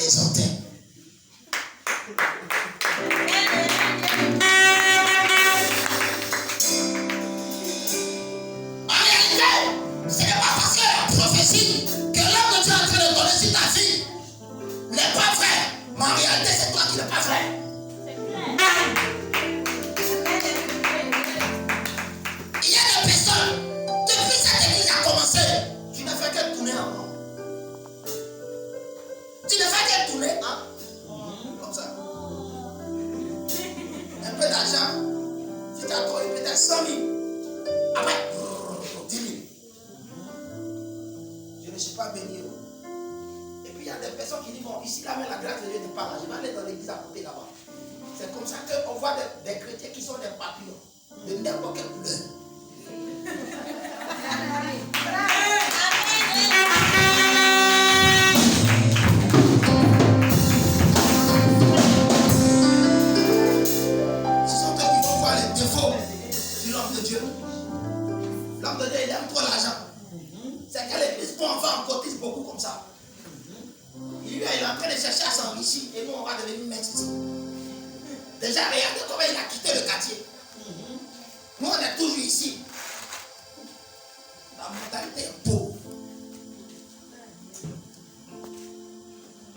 les antennes. En réalité, ce n'est pas parce que la prophétie que l'homme de Dieu est en train de donner sur ta vie n'est pas vrai. Mais en réalité, c'est toi qui n'es pas vrai. Il y a des personnes, depuis cette église a commencé, tu ne fais que tourner en rond. Tu ne fais que tourner en comme ça. Un peu d'argent, si tu as trouvé peut-être 100 000. Après, 10 000. Je ne suis pas béni. Et puis il y a des personnes qui disent, bon, ici, là, mais la grâce de Dieu n'est pas là. Je vais aller dans l'église à côté là-bas. C'est comme ça qu'on voit des chrétiens qui sont des papillons, de n'importe quelle couleur. Ce sont eux qui vont voir les défauts de l'homme de Dieu. L'homme de Dieu, il aime trop l'argent. C'est qu'à l'église, on va en cotise beaucoup comme ça. Il est en train de chercher à s'enrichir et nous, on va devenir maîtres ici. Déjà, regardez comment il a quitté le quartier. Nous, on est toujours ici. La mentalité est pauvre.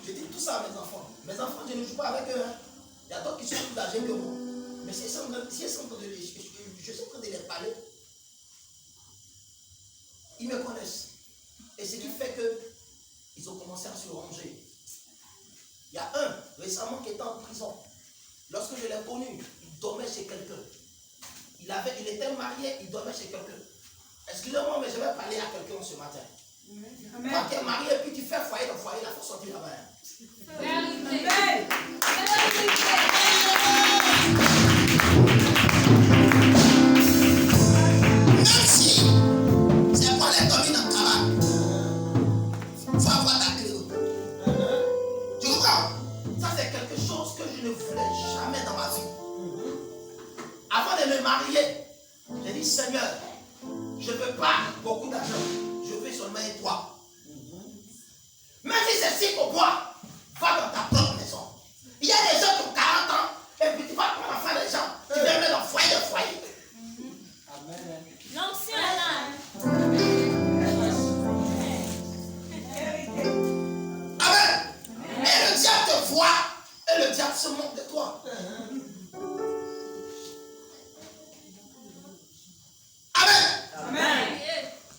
Je dis tout ça à mes enfants. Mes enfants, je ne joue pas avec eux. Il y a d'autres qui sont plus âgés que moi. Mais si je suis en train de les parler, ils me connaissent. Et ce qui fait qu'ils ont commencé à se ranger. Il y a un récemment qui était en prison. Lorsque je l'ai connu, il dormait chez quelqu'un. Il était marié, il dormait chez quelqu'un. Excusez-moi, mais je vais parler à quelqu'un ce matin. Amen. Quand tu es marié et puis tu fais foyer dans foyer, il faut sortir là-bas. Amen. Même si c'est pas les communes en travail, il faut avoir ta clé. Tu comprends? Ça, c'est quelque chose que je ne voulais jamais dans ma vie. Avant de me marier, j'ai dit, Seigneur, je ne veux pas beaucoup d'argent, je veux seulement un toit. Même si c'est si pour moi, va dans ta propre maison. Il y a des gens qui ont 40 ans, et puis tu vas prendre l'enfant des gens, tu vas mettre dans foyer de foyer. Amen. Donc c'est là. Amen. Et le diable te voit, et le diable se moque de toi. Amen. Amen.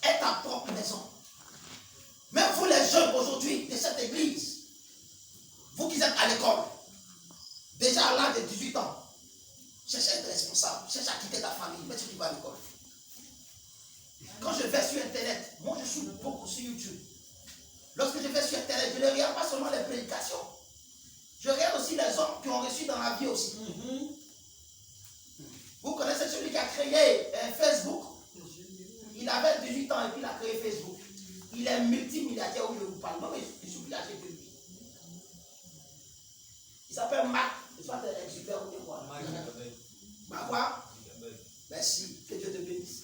Et ta propre maison. Même vous les jeunes aujourd'hui de cette église, vous qui êtes à l'école, déjà à l'âge de 18 ans, cherchez à être responsable, cherchez à quitter ta famille, mais tu vas à l'école. Quand je vais sur Internet, moi je suis beaucoup sur YouTube. Lorsque je vais sur Internet, je ne regarde pas seulement les prédications. Je regarde aussi les hommes qui ont reçu dans la vie aussi. Vous connaissez celui qui a créé Facebook? Il avait 18 ans et puis il a créé Facebook. Il est multimilliardaire où je vous parle. Non, mais je suis plus âgé que lui. Il s'appelle Mark. Il soit un expert ou quoi? Mark quoi? Merci. Que Dieu te bénisse.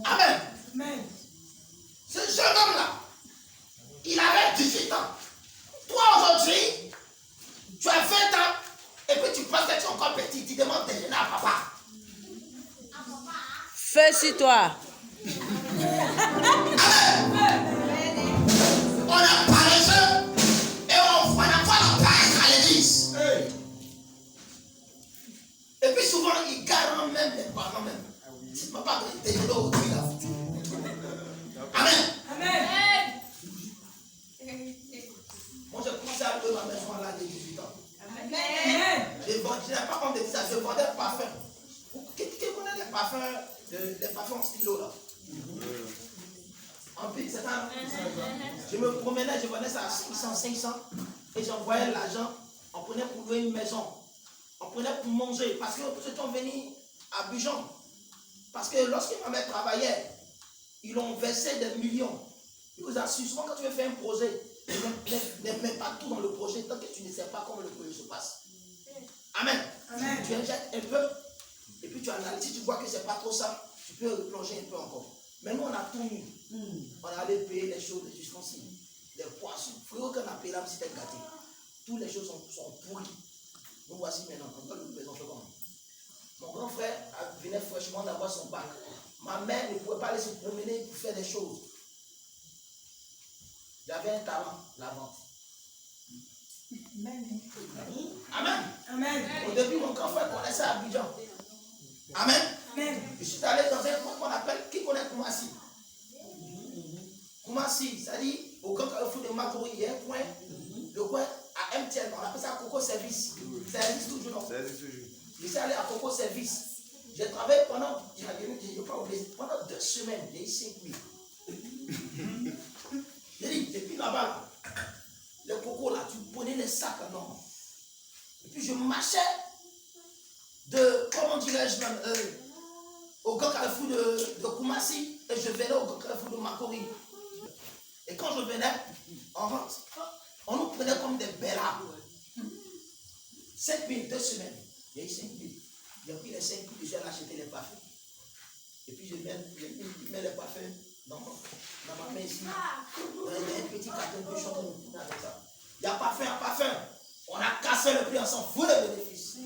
Amen. Amen. Ce jeune homme-là, il avait 18 ans. Toi aujourd'hui, tu as 20 ans et puis tu penses que tu es encore petit. Tu demandes de donner à papa. Fais sur toi. On est paresseux et on voit la paresse à l'église. Et puis souvent, ils garant même les parents même. Si papa te donne aujourd'hui là. Amen. Amen. Moi, j'ai commencé à louer ma maison à l'âge de 18 ans. Amen. Je n'ai pas comme de dire ça, je vendais des parfums. Qui connaît les parfums en stylo là? En plus, c'est un. Je me promenais, je vendais ça à 600, 500 et j'envoyais l'argent. On prenait pour louer une maison. On prenait pour manger. Parce que ceux qui sont venus à Bujon, parce que lorsque ma mère travaillait, ils ont versé des millions. Je vous assure, souvent quand tu veux faire un projet, ne mets pas tout dans le projet tant que tu ne sais pas comment le projet se passe. Amen. Amen. Tu injectes un peu et puis tu analyses. Si tu vois que ce n'est pas trop ça, tu peux replonger un peu encore. Mais nous, on a tout mis. On a allé payer les choses, les ustensiles, les poissons. Frérot, qu'on a payé là, c'était gâté. Toutes les choses sont pourries. Nous voici maintenant. On peut nous présenter comment. Mon grand frère venait fraîchement d'avoir son bac. Ma mère ne pouvait pas aller se promener pour faire des choses. J'avais un talent, la vente. Amen. Amen. Amen. Au début, mon grand frère connaissait Abidjan. Amen. Amen. Je suis allé dans un coin qu'on appelle, qui connaît Koumassi? Koumassi, c'est-à-dire au grand carrefour de Makori, il y a un coin, le coin à MTN, on appelle ça Coco Service. Service toujours, non? Service toujours. Je suis allé à Coco Service. J'ai travaillé pendant 2 semaines, j'ai eu 5 000. J'ai dit, depuis là-bas, le coco là, tu prenais les sacs non. Et puis je marchais de, comment dirais-je même, au grand carrefour de Koumassi et je venais au grand carrefour de Makori. Et quand je venais, on nous prenait comme des bellas. 5 000, 2 semaines. Il y a eu 5 000. J'ai pris les 5 000 et j'ai acheté les parfums. Et puis je mets les parfums dans ma main ici. Il y a un petit carton de chocolat avec ça. Il y a parfum. On a cassé le prix, on s'en fout le bénéfice.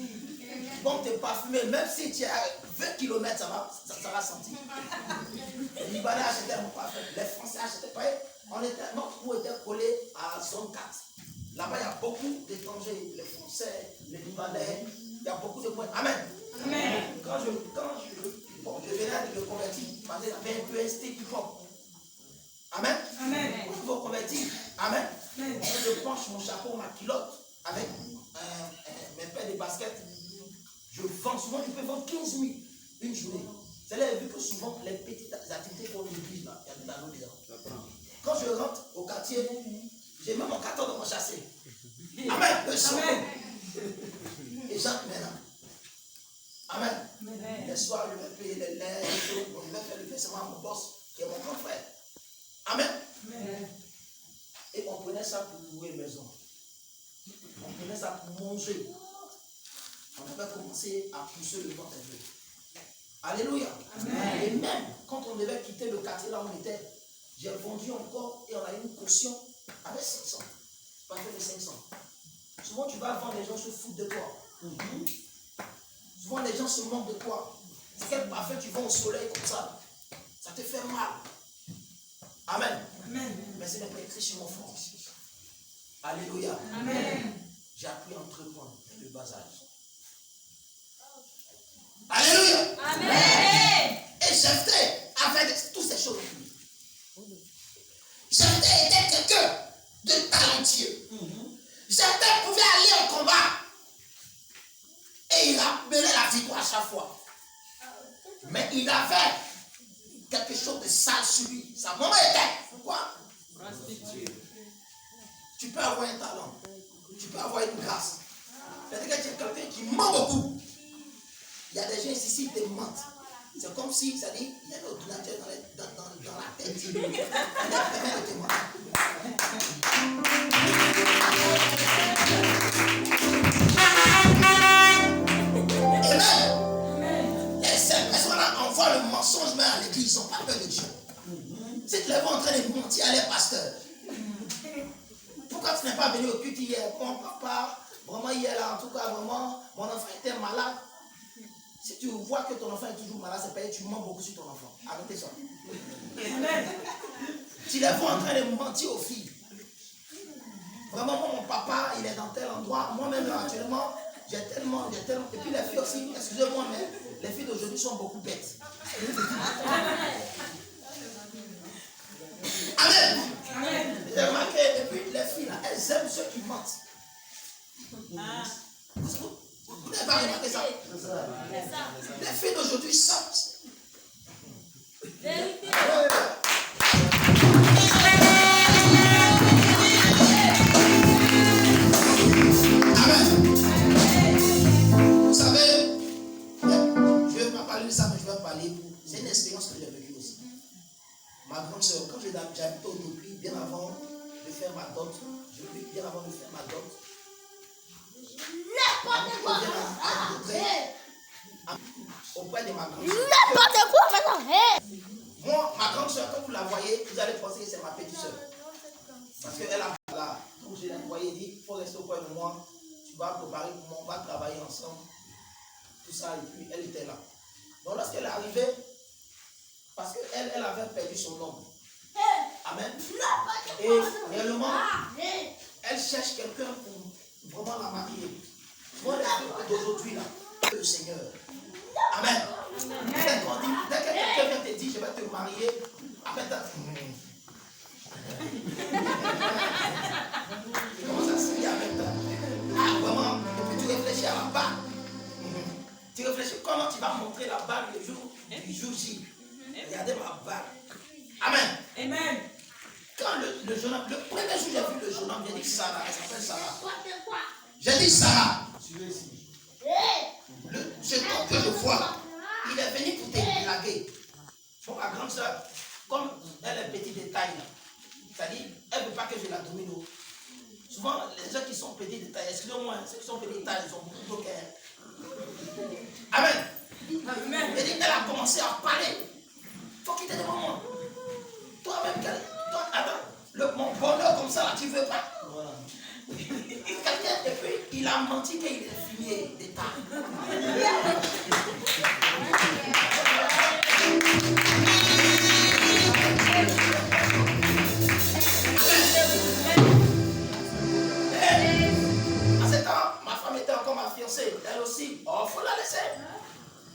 Bon, tu es parfumé, même si tu es à 20 km, ça va sentir. Les Libanais achetaient mon parfum, les Français achetaient pas. Notre trou était collé à zone 4. Là-bas, il y a beaucoup d'étrangers, les Français, les Libanais, il y a beaucoup de points. Amen. Amen. Quand je venais de me convertir, parce que j'avais un peu un style hip-hop. Amen. Amen. Quand je me convertis, amen. Amen. Je penche mon chapeau, ma culotte, avec mes paires de baskets. Je vends souvent, je peux vendre 15 000 une journée. C'est là vu que souvent les petites activités pour l'église, là, il y a de la nourriture dedans. Quand je rentre au quartier, j'ai même mon carton de mon chassé. Amen. Le chapeau. Et j'entre maintenant. Amen. Amen. Les soirs, je vais payer les laits, je vais faire le versement à mon boss, qui est mon grand frère. Amen. Amen. Et on prenait ça pour louer une maison. On prenait ça pour manger. On avait commencé à pousser le ventre un peu. Alléluia. Amen. Et même quand on devait quitter le quartier là où on était, j'ai vendu encore et on a eu une caution avec 500. Pas que les 500. Souvent tu vas vendre, les gens se foutent de toi. Souvent les gens se moquent de toi. C'est quel parfum tu vas au soleil comme ça. Ça te fait mal. Amen. Amen. Mais c'est maintenant écrit sur mon front. Alléluia. Amen. J'ai appris à entreprendre le bas âge. Alléluia. Amen. Et Jephthé avait toutes ces choses. Jephthé était quelqu'un de talentueux. Jephthé pouvait aller au combat. Et il rappelait la victoire à chaque fois. Mais il avait quelque chose de sale sur lui. Sa maman était quoi? Prostituée. Tu peux avoir un talent. Tu peux avoir une grâce. C'est-à-dire que tu es quelqu'un qui ment beaucoup. Il y a des gens ici qui te mentent. C'est comme si, c'est-à-dire, il y a un ordinateur dans la tête. Il est permis de te mentir. Amen. Et ces personnes-là envoient le mensonge même à l'église. Ils n'ont pas peur de Dieu. Si tu les vois en train de mentir à les pasteurs, pourquoi tu n'es pas venu au culte hier? Bon, papa, vraiment hier là, en tout cas, vraiment, mon enfant était malade. Si tu vois que ton enfant est toujours malade, c'est parce que tu mens beaucoup sur ton enfant. Arrêtez ça. Amen. Tu les vois en train de mentir aux filles. Vraiment, moi, mon papa, il est dans tel endroit. Moi-même, actuellement, j'ai tellement. Et puis les filles aussi, excusez-moi, mais les filles d'aujourd'hui sont beaucoup bêtes. Amen. Amen. J'ai remarqué, et puis les filles, là, elles aiment ceux qui mentent. Vous n'avez pas remarqué ça? Les filles d'aujourd'hui sortent. Amen. Vous savez, je ne vais pas parler de ça, mais je vais parler. C'est une expérience que j'ai vécue aussi. Ma grande soeur, quand j'habitais au Nopli, bien avant de faire ma dot, auprès de ma grande soeur. N'importe quoi maintenant. Moi, ma grande soeur, quand vous la voyez, vous allez penser que c'est ma petite soeur. Parce qu'elle a là, je l'ai envoyé, il dit, il faut rester auprès de moi, tu vas préparer pour moi, on va travailler ensemble. Tout ça, et puis elle était là. Donc lorsqu'elle est arrivée, parce qu'elle avait perdu son homme. Amen. Et réellement, elle cherche quelqu'un pour vraiment la marier. Moi, les d'aujourd'hui, là, le Seigneur. Amen. Dès que quelqu'un vient te dire, je vais te marier, après tu commences à se dire avec toi. Ah, vraiment, et puis tu réfléchis à la bague. Tu réfléchis comment tu vas montrer la bague le jour du jour J. Regardez ma bague. Amen. Amen. Quand le jeune homme, le premier jour j'ai vu le jeune homme, j'ai dit Sarah, elle s'appelle Sarah. J'ai dit Sarah. Ce temps que je vois, il est venu pour te blaguer. Bon, ma grande soeur, comme elle est petite de taille, c'est-à-dire, elle ne veut pas que je la domine. Souvent, les gens qui sont petits de taille, excusez-moi, ceux qui sont petits de taille, ils ont beaucoup de cœur. Amen. Amen. Elle a commencé à parler. Il faut quitter devant moi. Toi-même, toi, attends, mon bonheur comme ça, là, tu ne veux pas. Voilà. Quelqu'un, et puis, il a menti qu'il est fumé des tailles. À ce temps, ma femme était encore ma fiancée. Elle aussi. Oh, il faut la laisser.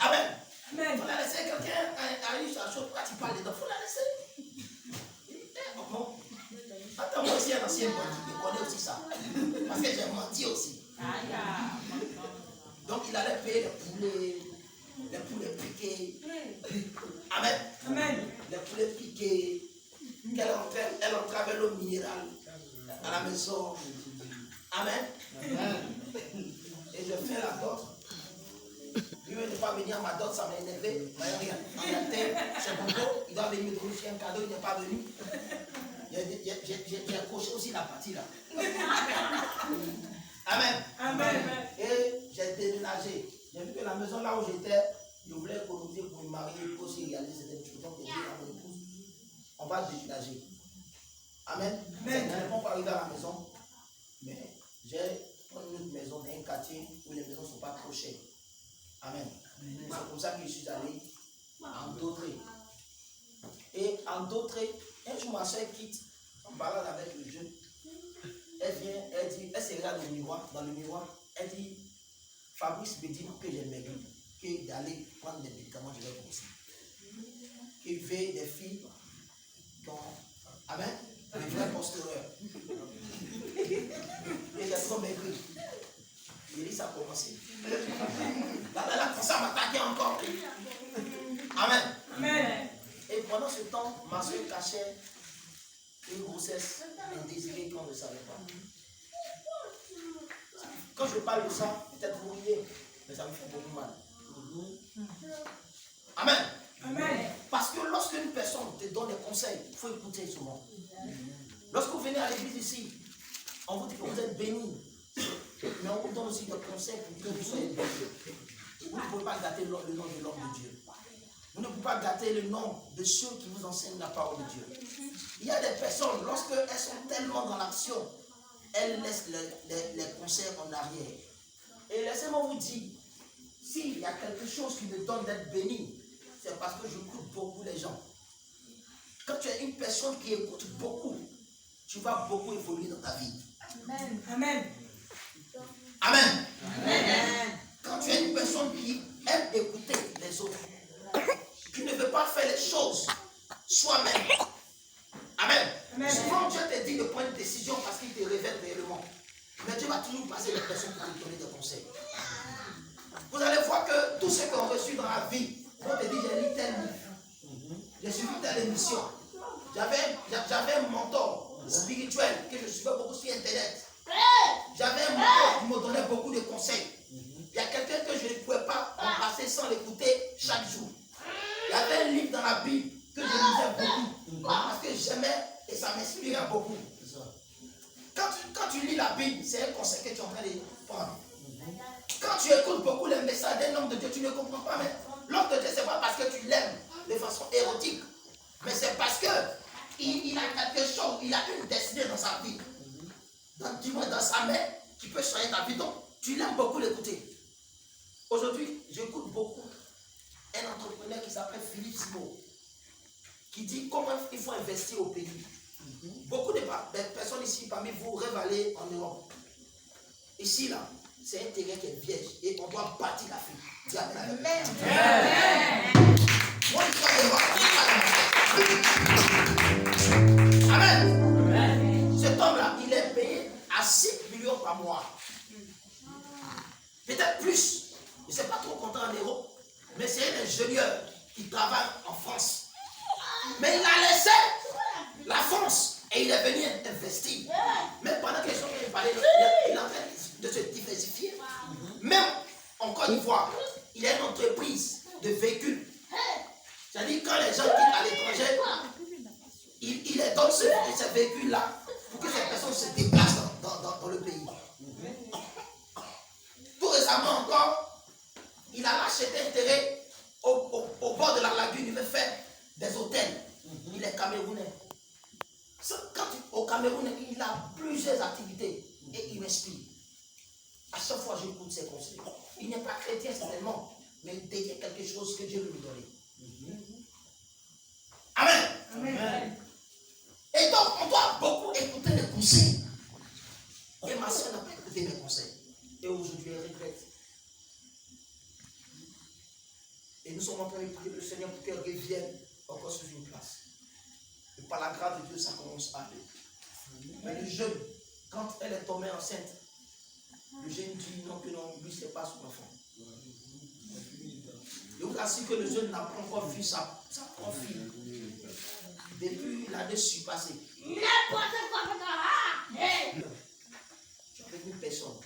Amen. Il faut la laisser. Quelqu'un arrive sur la chose, pourquoi tu parles dedans? Il faut la laisser. Bon. Attends, moi aussi, un ancien bandit, je connais aussi ça. Parce que j'ai menti aussi. Donc, il allait payer les poulets piqués. Amen. Amen. Les poulets piqués. Elle entrait avec l'eau minérale à la maison. Amen. Et je fais la dot. Lui ne pas venir à ma dot, ça m'a énervé. C'est bon, il doit venir me donner un cadeau, il n'est pas venu. J'ai accroché aussi la partie là. Amen. Amen. Et j'ai déménagé. J'ai vu que la maison là où j'étais, je voulais économiser pour me marier, pour aussi réaliser certaines choses. Donc, j'ai dit à mon épouse, on va déménager. Amen. Ça n'est pas arrivé à la maison, mais j'ai une autre maison dans un quartier où les maisons ne sont pas trop chères. Amen. C'est comme ça que je suis allé en Dautré. Et en Dautré, un jour ma soeur quitte, on balade avec le jeune. Elle vient, elle dit, elle se regarde dans le miroir, elle dit, Fabrice me dit que j'ai maigri, que d'aller prendre des médicaments, je vais commencer. Qu'il fait des filles qui ont, amen, des vrais postérieurs. Et j'ai trop maigri. Il dit, ça a commencé. Là, elle a commencé à m'attaquer encore. Amen. Amen. Et pendant ce temps, ma soeur cachait une grossesse indésirée qu'on ne savait pas. Quand je parle de ça, peut-être vous riez, mais ça me fait beaucoup mal. Amen. Amen. Parce que lorsqu'une personne te donne des conseils, il faut écouter souvent. Lorsque vous venez à l'église ici, on vous dit que vous êtes bénis, mais on vous donne aussi des conseils pour que vous soyez bénis. Vous ne pouvez pas gâter le nom de l'homme de Dieu. Vous ne pouvez pas gâter le nom de ceux qui vous enseignent la parole de Dieu. Il y a des personnes, lorsqu'elles sont tellement dans l'action, elles laissent les conseils en arrière. Et laissez-moi vous dire, s'il y a quelque chose qui me donne d'être béni, c'est parce que j'écoute beaucoup les gens. Quand tu es une personne qui écoute beaucoup, tu vas beaucoup évoluer dans ta vie. Amen. Amen. Amen. Amen. Quand tu es une personne qui aime écouter les autres, tu ne veux pas faire les choses soi-même. Amen. Amen. Souvent Dieu te dit de prendre une décision parce qu'il te révèle réellement. Mais Dieu va toujours passer les personnes pour te donner des conseils. Vous allez voir que tous ceux qui ont reçu dans la vie vont te dire, j'ai lu tel livre, j'ai suivi telle émission. J'avais un mentor spirituel que je suivais beaucoup sur Internet. J'avais un mentor qui me donnait beaucoup de conseils. Il y a quelqu'un que je ne pouvais pas en passer sans l'écouter chaque jour. Il y avait un livre dans la Bible que je lisais beaucoup parce que j'aimais et ça m'inspirait beaucoup. Quand tu lis la Bible, c'est un conseil que tu es en train de prendre. Quand tu écoutes beaucoup les messages d'un homme de Dieu, tu ne comprends pas, mais l'homme de Dieu, ce n'est pas parce que tu l'aimes de façon érotique, mais c'est parce que il a quelque chose, il a une destinée dans sa vie. du moins dans sa main, qui peut changer ta vie. Donc, tu l'aimes beaucoup l'écouter. Aujourd'hui, j'écoute beaucoup un entrepreneur qui s'appelle Philippe Simo, qui dit comment il faut investir au pays. Beaucoup de personnes ici parmi vous rêvent aller en Europe. Ici, là, c'est un terrain qui est vierge et on doit bâtir l'Afrique. Dis amen. Moi, il faut Amen. Cet homme-là, il est payé à 6 millions par mois. Peut-être plus. Je ne sais pas trop compter en euros. Mais c'est un ingénieur qui travaille en France. Mais il a laissé la France et il est venu investir. Même pendant que les gens viennent parler, il est en train de se diversifier. Même en Côte d'Ivoire, il a une entreprise de véhicules. C'est-à-dire quand les gens quittent à l'étranger, il les donne ce véhicule-là pour que ces personnes se déplacent dans le pays. Tout récemment encore, il a acheté un terrain au bord de la lagune. Il veut faire des hôtels. Il est camerounais. Au Cameroun, il a plusieurs activités et il m'inspire. À chaque fois, j'écoute ses conseils. Il n'est pas chrétien certainement, mais il détient quelque chose que Dieu veut lui donner. Amen. Amen. Et donc, on doit beaucoup écouter les conseils. Et ma soeur n'a pas écouté mes conseils. Et aujourd'hui, elle regrette. Et nous sommes en train de prier le Seigneur pour qu'elle revienne encore sur une place. Et par la grâce de Dieu, ça commence à aller. Mais le jeune, quand elle est tombée enceinte, le jeune dit non, que non, lui, ce n'est pas son enfant. Je vous assure que le jeune n'a pas encore vu sa propre fille. Depuis l'année surpassée. Tu es avec une personne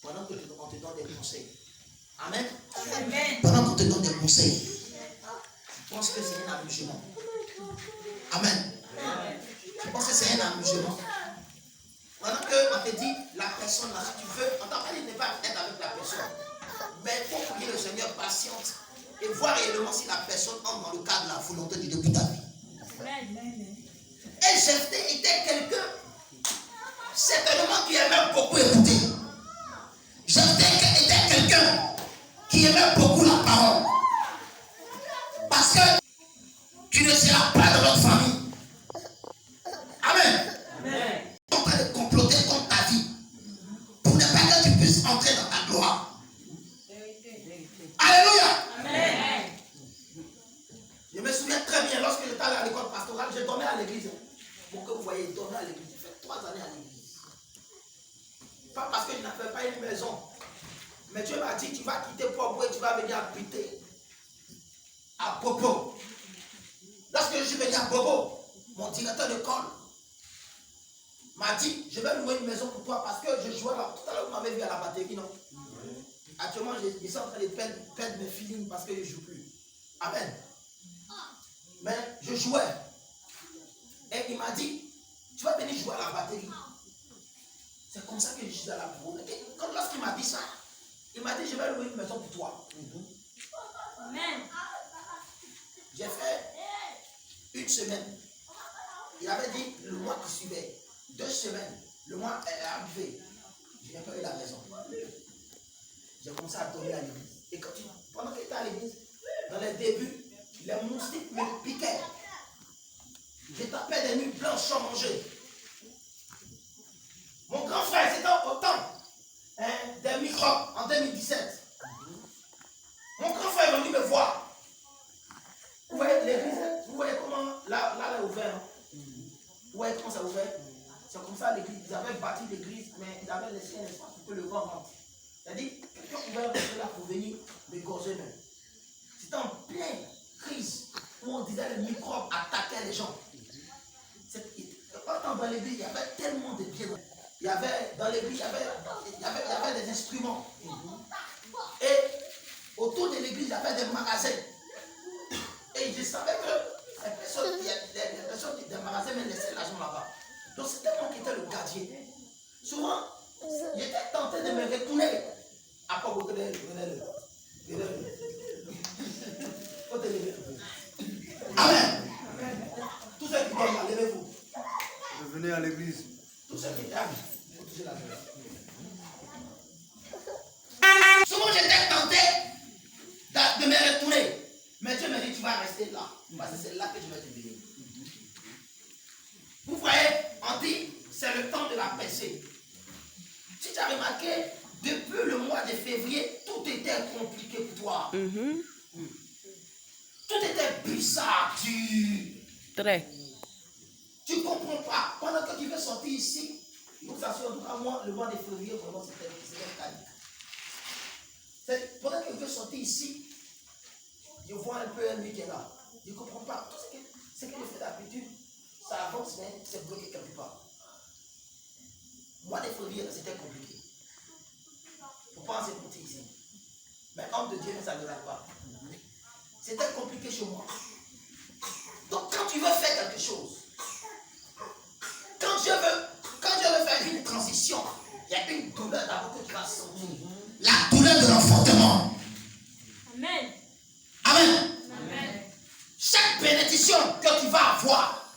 pendant qu'on te donne des conseils. Amen. Amen. Pendant qu'on te donne des conseils, tu penses que c'est un amusement. Amen. Tu penses que c'est un amusement. Pendant qu'on te dit, la personne là, si tu veux, on t'a pas dit de ne pas être avec la personne. Mais il faut prier le Seigneur patiente et voir réellement si la personne entre dans le cadre de la volonté du début de ta vie. Et Jephthé était quelqu'un, certainement qui aimait beaucoup écouter. Jephthé était quelqu'un qui aimait beaucoup la parole. Parce que tu ne seras pas dans notre famille. Amen. Amen. Tu es en train de comploter contre ta vie pour ne pas que tu puisses entrer dans ta gloire. Alléluia. Amen. Je me souviens très bien, lorsque j'étais allé à l'école pastorale, j'ai dormi à l'église. Pour que vous voyez, dormir à l'église. J'ai fait 3 années à l'église. Pas parce que je n'avais pas une maison. Mais Dieu m'a dit, tu vas quitter Popo et tu vas venir habiter à Popo. Lorsque je suis venu à Popo, mon directeur d'école m'a dit, je vais louer une maison pour toi parce que je jouais là. Tout à l'heure, vous m'avez vu à la batterie, non? Actuellement, je suis en train de perdre mes feelings parce que je ne joue plus. Amen. Mais je jouais. Et il m'a dit, tu vas venir jouer à la batterie. C'est comme ça que je suis à la bourre. Quand lorsqu'il m'a dit ça, il m'a dit, je vais louer une maison pour toi. Amen. J'ai fait 1 semaine. Il avait dit le mois qui suivait. 2 semaines. Le mois est arrivé. Je n'ai pas eu la maison. J'ai commencé à dormir à l'église. Et pendant qu'il était à l'église, dans les débuts, les moustiques me piquaient. J'ai tapé des nuits blanches sans manger. Mon grand frère, c'était au temps des microbes en 2017. Mon grand frère est venu me voir. Vous voyez l'église, vous voyez comment là est ouvert. Vous voyez comment ça est ouvert. C'est comme ça l'église. Ils avaient bâti l'église, mais ils avaient laissé un espace pour que le vent rentre. C'est-à-dire, quelqu'un pouvait rentrer là pour venir m'égorger même. C'était en pleine crise où on disait les microbes attaquaient les gens. Dans l'église, il y avait tellement de pieds. Il y avait, dans l'église, il y avait des instruments. Et autour de l'église, il y avait des magasins. Et je savais que les personnes des magasins me laissaient l'argent là-bas. Donc c'était moi qui étais le gardien. Souvent, j'étais tenté de me retourner. À quoi vous tenez Amen. Tous ceux qui dorment, levez-vous. Venez à l'église. Tous ceux qui dorment, toucher la maison. Souvent j'étais tenté de me retourner. Mais Dieu me dit, tu vas rester là. Parce que c'est là que je vais te bénir. Vous voyez, on dit, c'est le temps de la percée. Si tu as remarqué, depuis le mois de février, tout était compliqué pour toi. Tout était bizarre, Très. tu ne comprends pas. Pendant que tu veux sortir ici, il faut s'assurer, en tout cas moi, le mois de février, vraiment, c'était calme. Pendant que je veux sortir ici, je vois un peu un nuit qui est là. Je ne comprends pas. Tout ce que je fais d'habitude, ça avance, mais c'est bloqué quelque part. Le mois de février, c'était compliqué. Il faut pas en s'écouter ici. Mais homme de Dieu, ça ne va pas. C'était compliqué chez moi. Donc quand tu veux faire quelque chose, quand je veux faire une transition, il y a une douleur d'abord que tu vas sentir. La douleur de l'enfantement. Amen. Amen. Amen. Chaque bénédiction que tu vas avoir,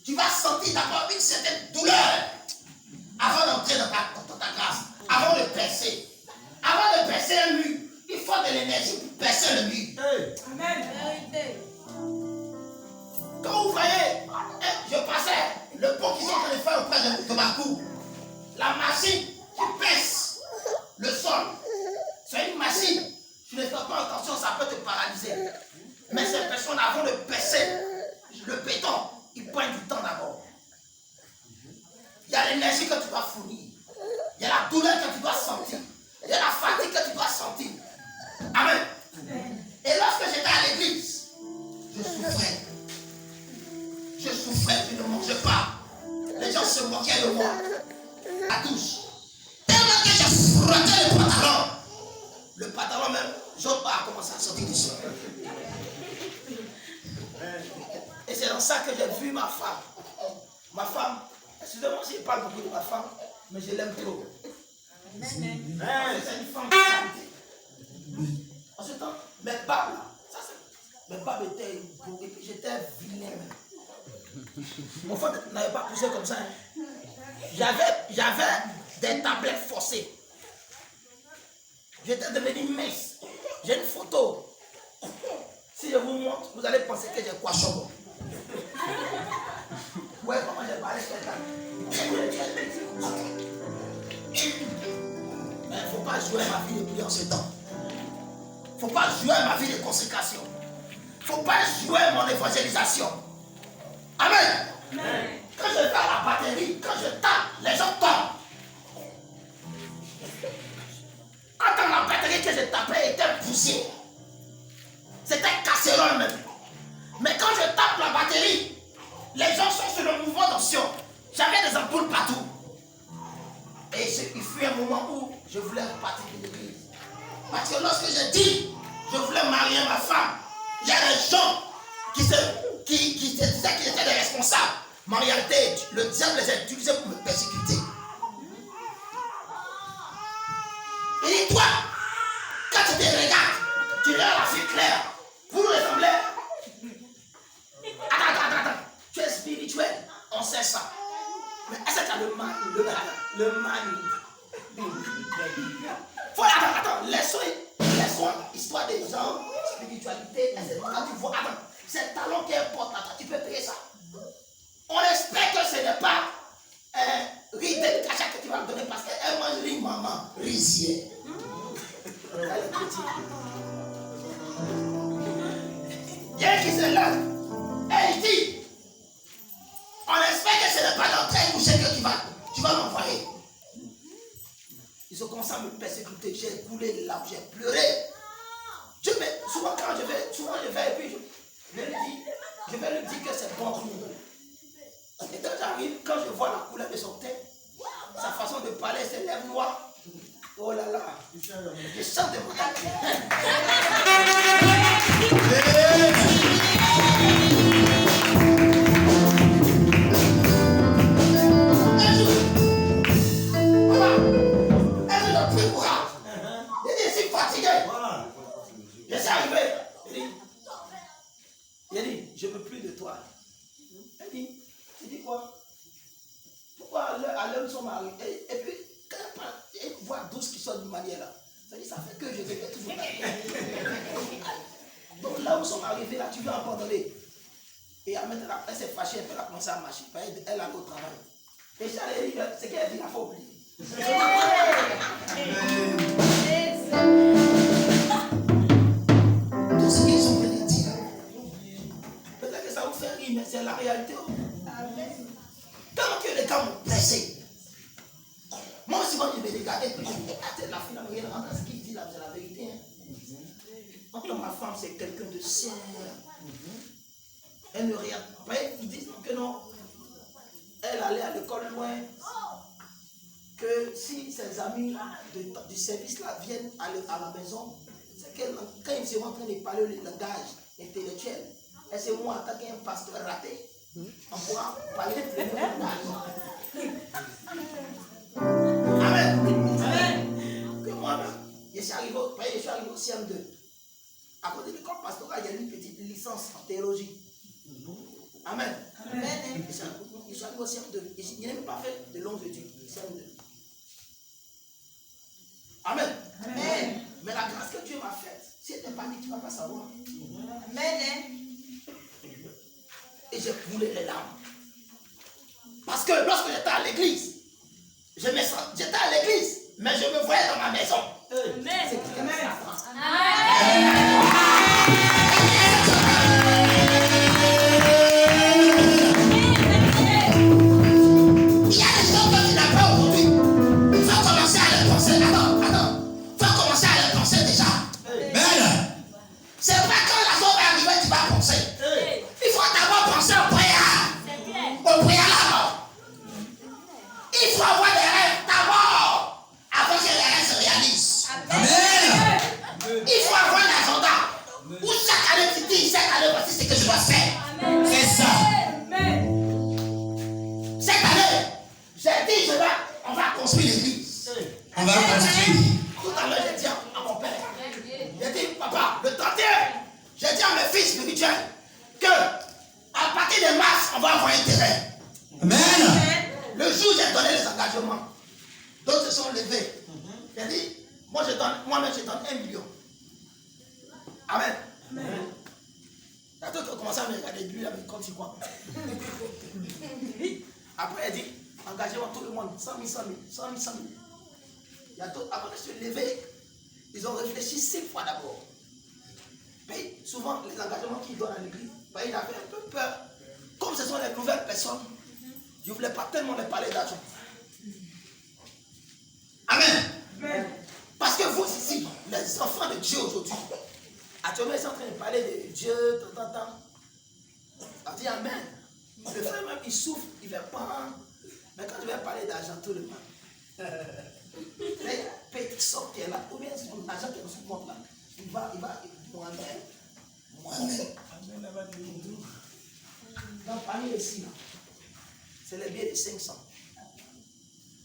tu vas sentir d'abord une certaine douleur avant d'entrer dans ta grâce, avant de percer. Avant de percer un mur, il faut de l'énergie pour percer le mur. Amen. Vérité. Quand vous voyez, je passais le pont qu'ils sont en train de faire auprès de ma cour, la machine qui pèse le sol, c'est une machine. Tu ne fais pas attention, ça peut te paralyser. Mais ces personnes, avant de percer le béton, ils prennent du temps d'abord. Il y a l'énergie que tu dois fournir. Il y a la douleur que tu dois sentir. Il y a la fatigue que tu dois sentir. Amen. Et lorsque j'étais à l'église, je souffrais. Je souffrais, je ne mangeais pas. Les gens se moquaient de moi. À tous. Tellement que j'ai frotté le pantalon. Le pantalon même, j'ose pas commencer à sortir du sol. Et c'est dans ça que j'ai vu ma femme. Ma femme, excusez-moi si je parle beaucoup de ma femme, mais je l'aime trop. C'est une femme de qualité. En ce temps, mes babes là, mes babes étaient beaux et puis j'étais vilain même. Mon frère n'avait pas poussé comme ça. Hein. J'avais des tablettes forcées. J'étais devenu mince. J'ai une photo. Si je vous montre, vous allez penser que j'ai quoi choco. Ouais, comment j'ai parlé mais il ne faut pas jouer ma vie de pluie en ce temps. Il ne faut pas jouer ma vie de consécration. Il ne faut pas jouer mon évangélisation. Amen. Amen. Quand je vais à la batterie, quand je tape, les gens tombent. Quand la batterie que je tapais était poussée, c'était casserole même. Mais quand je tape la batterie, les gens sont sur le mouvement d'option. J'avais des ampoules partout. Et il fut un moment où je voulais repartir de l'église. Parce que lorsque j'ai dit, je voulais marier ma femme, il y a des gens qui disaient qu'ils étaient des responsables. Mais en réalité, le diable les a utilisés pour me persécuter. Et toi, quand tu te regardes, tu regardes la fille claire. Vous nous ressemblez. Attends. Tu es spirituel, on sait ça. Mais est-ce que tu as le mal? Attends, laissons histoire des gens, spiritualité, etc. Quand tu vois, attends, c'est le talent qui importe, attends, tu peux payer ça. On espère que ce n'est pas un riz de cachet que tu vas me donner parce qu'elle mange riz maman, rizière. Elle est petite. Il y a qui se lève et il dit, on espère que ce n'est pas dans tel coucher que tu vas m'envoyer. Ils ont commencé à me persécuter, j'ai coulé les larmes, j'ai pleuré. Souvent quand je vais, et puis je vais lui dire que c'est bon. Et quand j'arrive, quand je vois la couleur de son teint, sa façon de parler, ses lèvres noires, oh là là, je chante de mon tête. Je suis arrivé. Il a dit, je ne veux plus de toi. Elle dit, tu dis quoi? Pourquoi à l'homme son mari? Et puis, douce qui sort d'une manière là. Ça dit, ça fait que je devais toujours donc là où nous sommes arrivés, là, tu veux abandonner. Et maintenant, elle s'est fâchée, elle a commencé à marcher. Elle allait au travail. Et j'allais dire, c'est qu'elle dit, il faut oublier. Tout ce qu'ils ont venu dire, peut-être que ça vous fait rire, mais c'est la réalité. Tant que les gars m'ont blessé, moi aussi, quand je vais regarder, je me dis, la fille, elle regarde ce qu'il dit là, c'est la vérité. Entre ma femme, c'est quelqu'un de sain. Elle ne regarde pas. Ils disent que non. Elle allait à l'école loin. Que si ses amis du service là viennent à la maison, c'est que quand ils seront en train de parler le langage intellectuel, et c'est moi, en tant qu'un pasteur raté, on pourra parler le langage. Amen. Amen. Que moi-même, je suis arrivé au CM2. À côté de l'école pastorale, il y a une petite licence en théologie. Amen. Amen. Je suis arrivé au CM2. Je n'ai même pas fait de longues études. CM2. Amen. Amen. Mais la grâce que Dieu m'a faite, si elle n'est pas dit, tu ne vas pas savoir. Amen. Et j'ai coulé les larmes. Parce que lorsque j'étais à l'église, j'étais à l'église, mais je me voyais dans ma maison. Amen. C'est Amen. Après, elle dit, engagez-moi tout le monde, 100 000, 100 000, 100 000, 100 000. Il y a d'autres, avant de se lever, ils ont réfléchi 6 fois d'abord. Mais souvent, les engagements qu'ils donnent à l'église, il avait un peu peur. Comme ce sont les nouvelles personnes, je ne voulais pas tellement les parler d'argent. Amen. Amen. Parce que vous ici, les enfants de Dieu aujourd'hui, actuellement ils sont en train de parler de Dieu, tant. On dit Amen. Le frère même, il souffre, il ne veut pas. Mais quand je vais parler d'argent, tout le monde. Les petites sommes qui est là, ou bien c'est ton argent qui est dans son compte là. Il va, Amen. Donc, parmi les 6 là, c'est les billets de 500.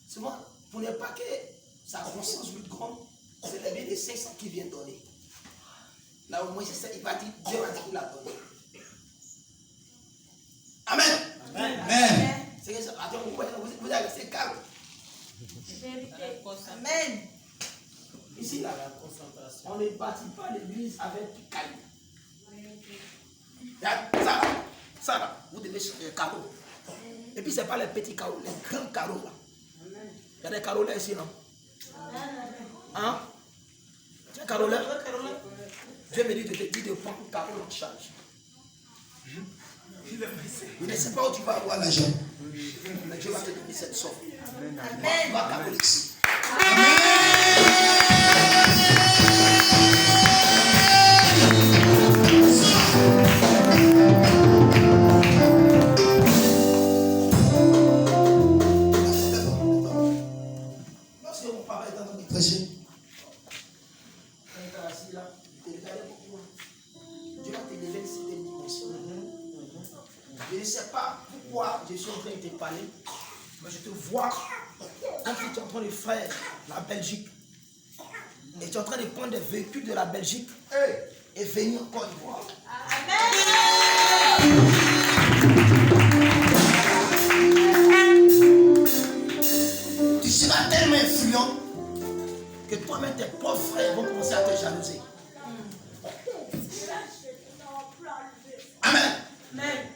Souvent, pour ne pas que sa conscience lui grande, c'est les billets de 500 qu'il vient donner. Là, au moins, il va dire, Dieu va dire qu'il a donné. Amen. Amen. C'est que ça. Attends, vous avez laissé calme. Amen. Ici, là, on ne bâtit pas l'église avec du caillou. Ça là, vous devez changer le carreau. Et puis, ce n'est pas les petits carreaux, les grands carreaux là. Il y a des carreaux là ici, non? Hein? Tu as un carreau là? Dieu me dit de prendre un carreau en charge. Je ne sais pas où tu vas avoir l'argent. Mais Dieu va te donner cette somme. Amen. Tu vas carreau ici. Amen. Lorsque mon papa est en train de prêcher, quand il est assis là, il te regardait beaucoup. Dieu va te lever de cette dimension. Je ne sais pas pourquoi je suis en train de te parler, mais je te vois quand tu es en train de faire la Belgique. Et tu es en train de prendre des véhicules de la Belgique et venir en Côte d'Ivoire. Amen. Tu seras tellement influent que toi-même tes propres frères vont commencer à te jalouser. Amen. Amen.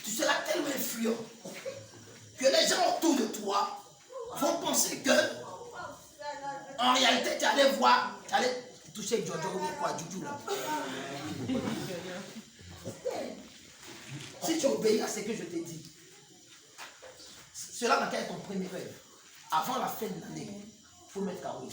Tu seras tellement influent que les gens autour de toi vont penser que en réalité tu allais voir, tu allais toucher Jojo ou quoi, Juju là. Si tu obéis à ce que je t'ai dit, cela dans quel est ton premier rêve. Avant la fin de l'année, il faut mettre KO.